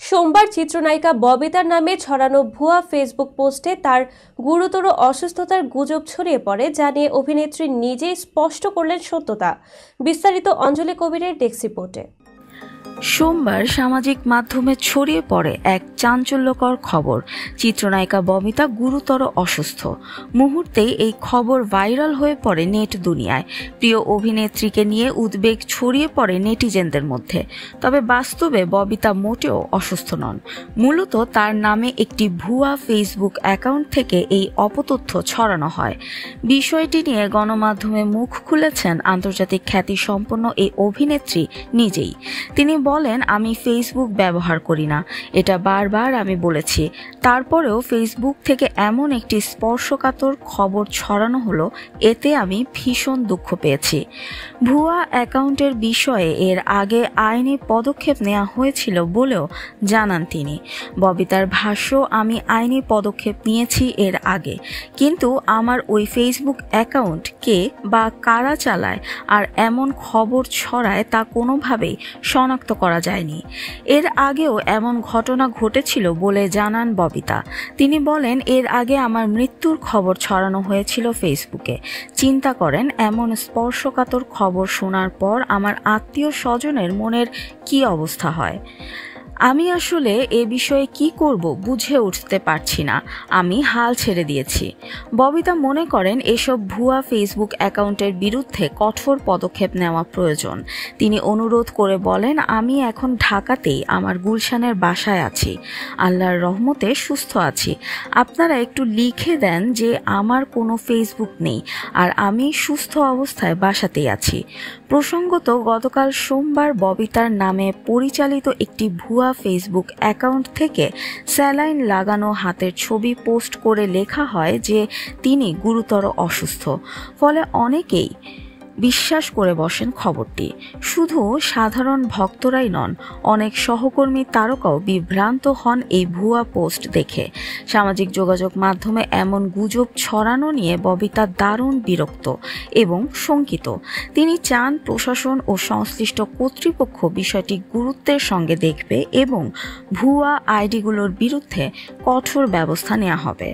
সোমবার চিত্রনায়িকা ববিতার নামে ছড়ানো ভুয়া ফেসবুক পোস্টে তার গুরুতর অসুস্থতার গুজব ছড়িয়ে পড়ে, যা নিয়ে অভিনেত্রী নিজেই স্পষ্ট করলেন সত্যতা। বিস্তারিত অঞ্জলি কবিরের ডেস্ক রিপোর্টে। সোমবার সামাজিক মাধ্যমে ছড়িয়ে পড়ে এক চাঞ্চল্যকর খবর। চিত্রনায়িকা ববিতা গুরুতর অসুস্থ। মুহূর্তেই এই খবর ভাইরাল হয়ে পড়ে নেট দুনিয়ায়। প্রিয় অভিনেত্রীকে নিয়ে উদ্বেগ ছড়িয়ে পড়ে নেটিজেনদের মধ্যে। তবে বাস্তবে ববিতা মোটেও অসুস্থ নন। মূলত তার নামে একটি ভুয়া ফেসবুক অ্যাকাউন্ট থেকে এই অপতথ্য ছড়ানো হয়। বিষয়টি নিয়ে গণমাধ্যমে মুখ খুলেছেন আন্তর্জাতিক খ্যাতিসম্পন্ন এই অভিনেত্রী নিজেই। তিনি বলেন, আমি ফেসবুক ব্যবহার করি না, এটা বারবার আমি বলেছি। তারপরেও ফেসবুক থেকে এমন একটি স্পর্শকাতর খবর ছড়ানো হলো, এতে আমি ভীষণ দুঃখ পেয়েছি। ভুয়া অ্যাকাউন্টের বিষয়ে এর আগে আইনি পদক্ষেপ নেওয়া হয়েছিল বলেও জানান তিনি। ববিতার ভাষ্য, আমি আইনি পদক্ষেপ নিয়েছি এর আগে, কিন্তু আমার ওই ফেসবুক অ্যাকাউন্ট কে বা কারা চালায় আর এমন খবর ছড়ায় তা কোনোভাবেই শনাক্ত করা যায়নি। এর আগেও এমন ঘটনা ঘটেছিল বলে জানান ববিতা। তিনি বলেন, এর আগে আমার মৃত্যুর খবর ছড়ানো হয়েছিল ফেসবুকে। চিন্তা করেন, এমন স্পর্শকাতর খবর শোনার পর আমার আত্মীয় স্বজনের মনের কি অবস্থা হয়। আমি আসলে এ বিষয়ে কি করব বুঝে উঠতে পারছি না। আমি হাল ছেড়ে দিয়েছি। ববিতা মনে করেন, এসব ভুয়া ফেসবুক অ্যাকাউন্টের বিরুদ্ধে কঠোর পদক্ষেপ নেওয়া প্রয়োজন। তিনি অনুরোধ করে বলেন, আমি এখন ঢাকাতেই আমার গুলশানের বাসায় আছি। আল্লাহর রহমতে সুস্থ আছি। আপনারা একটু লিখে দেন যে আমার কোনো ফেসবুক নেই আর আমি সুস্থ অবস্থায় বাসাতেই আছি। প্রসঙ্গত, গতকাল সোমবার ববিতার নামে পরিচালিত একটি ভুয়া ফেসবুক অ্যাকাউন্ট থেকে স্যালাইন লাগানো হাতের ছবি পোস্ট করে লেখা হয় যে তিনি গুরুতর অসুস্থ। ফলে অনেকেই বিশ্বাস করে বসেন খবরটি। শুধু সাধারণ ভক্তরাই নন, অনেক সহকর্মী তারকাও বিভ্রান্ত হন এই ভুয়া পোস্ট দেখে। সামাজিক যোগাযোগ মাধ্যমে এমন গুজব ছড়ানো নিয়ে ববিতা দারুণ বিরক্ত এবং শঙ্কিত। তিনি চান প্রশাসন ও সংশ্লিষ্ট কর্তৃপক্ষ বিষয়টি গুরুত্বের সঙ্গে দেখবে এবং ভুয়া আইডিগুলোর বিরুদ্ধে কঠোর ব্যবস্থা নেওয়া হবে।